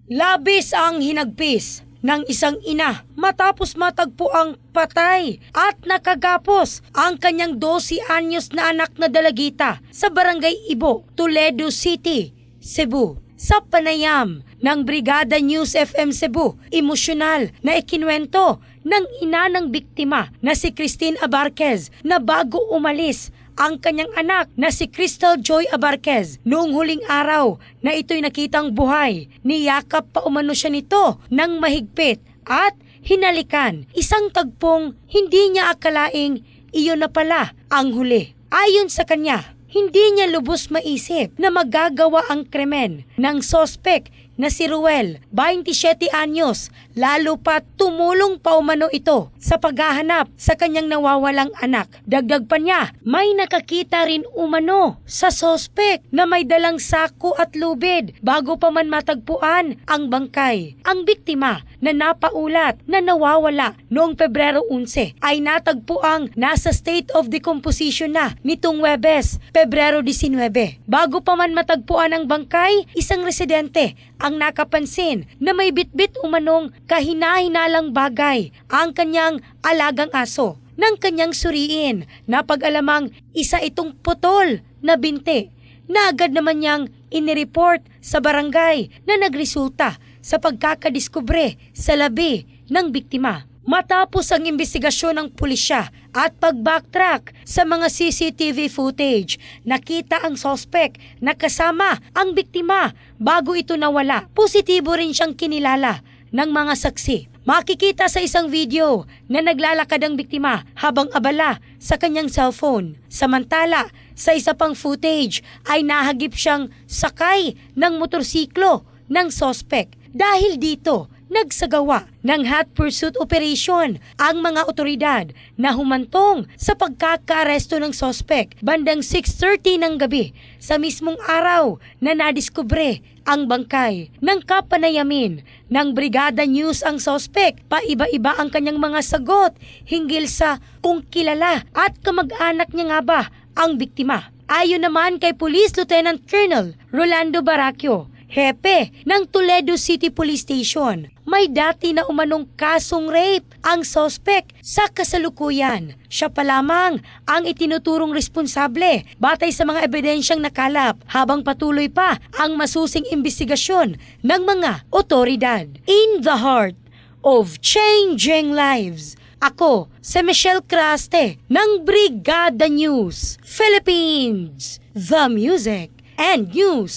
Labis ang hinagpis ng isang ina matapos matagpo ang patay at nakagapos ang kanyang 12 anyos na anak na dalagita sa Barangay Ibo, Toledo City, Cebu. Sa panayam ng Brigada News FM Cebu, emosyonal na ikinwento ng ina ng biktima na si Christine Abarquez na bago umalis ang kanyang anak na si Crystal Joy Abarquez noong huling araw na ito'y nakitang buhay. Niyakap pa umano siya nito ng mahigpit at hinalikan. Isang tagpong hindi niya akalaing iyon na pala ang huli. Ayon sa kanya, hindi niya lubos maisip na magagawa ang krimen ng sospek na si Ruel, 27 anyos, lalo pa tumulong pa umano ito sa paghahanap sa kanyang nawawalang anak. Dagdag pa niya, may nakakita rin umano sa sospek na may dalang sako at lubid bago pa man matagpuan ang bangkay. Ang biktima na napaulat na nawawala noong Pebrero 11 ay natagpuang nasa state of decomposition na nitong Huwebes, Pebrero 19. Bago pa man matagpuan ang bangkay, isang residente ang nakapansin na may bitbit umanong kahina-hinalang bagay ang kanyang alagang aso. Nang kanyang suriin, napag-alamang isa itong putol na binti na agad naman niyang inireport sa barangay na nagresulta sa pagkakadiskubre sa labi ng biktima. Matapos ang imbestigasyon ng pulisya at pag-backtrack sa mga CCTV footage, nakita ang sospek na kasama ang biktima bago ito nawala. Positibo rin siyang kinilala ng mga saksi. Makikita sa isang video na naglalakad ang biktima habang abala sa kanyang cellphone. Samantala, sa isa pang footage ay nahagip siyang sakay ng motorsiklo ng sospek. Dahil dito, nagsagawa ng hot pursuit operation ang mga otoridad na humantong sa pagkakaaresto ng sospek bandang 6:30 ng gabi sa mismong araw na nadiskubre ang bangkay. Nang kapanayamin ng Brigada News ang sospek, paiba-iba ang kanyang mga sagot hinggil sa kung kilala at kamag-anak niya nga ba ang biktima. Ayon naman kay Police Lieutenant Colonel Rolando Baracchio, hepe ng Toledo City Police Station, may dati na umanong kasong rape ang sospek sa kasalukuyan. Siya pa lamang ang itinuturong responsable batay sa mga ebidensyang nakalap habang patuloy pa ang masusing imbestigasyon ng mga otoridad. In the heart of changing lives, ako si Michelle Craste ng Brigada News Philippines, the music and news